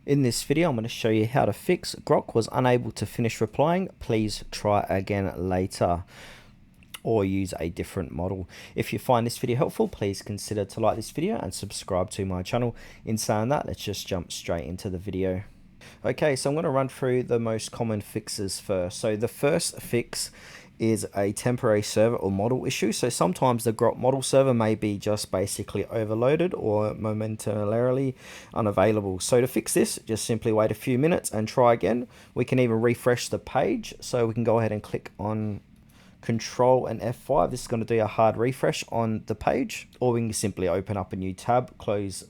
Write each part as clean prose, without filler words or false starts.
In this video, I'm going to show you how to fix Grok was unable to finish replying. Please try again later or use a different model. If you find this video helpful, please consider to like this video and subscribe to my channel. In saying that, let's just jump straight into the video. Okay, so I'm going to run through the most common fixes first. So the first fix is a temporary server or model issue. So sometimes the Grok model server may be just basically overloaded or momentarily unavailable. So to fix this, just simply wait a few minutes and try again. We can even refresh the page. So we can go ahead and click on Control and F5. This is going to do a hard refresh on the page, or we can simply open up a new tab, close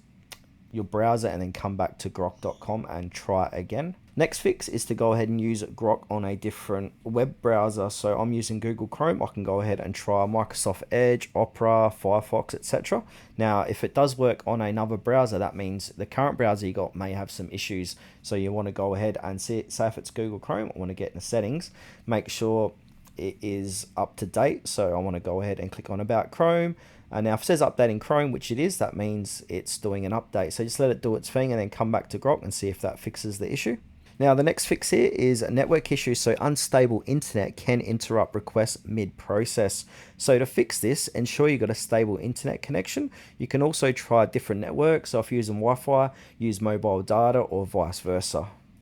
your browser, and then come back to grok.com and try again. Next fix is to go ahead and use Grok on a different web browser. So I'm using Google Chrome. I can go ahead and try Microsoft Edge, Opera, Firefox, etc. Now, if it does work on another browser, that means the current browser you got may have some issues. So you want to go ahead and say if it's Google Chrome, I want to get in the settings, make sure it is up to date. So I want to go ahead and click on About Chrome. And now if it says updating Chrome, which it is, that means it's doing an update. So just let it do its thing and then come back to Grok and see if that fixes the issue. Now the next fix here is network issues. So unstable internet can interrupt requests mid-process. So to fix this, ensure you've got a stable internet connection. You can also try different networks. So if you're using Wi-Fi, use mobile data or vice versa.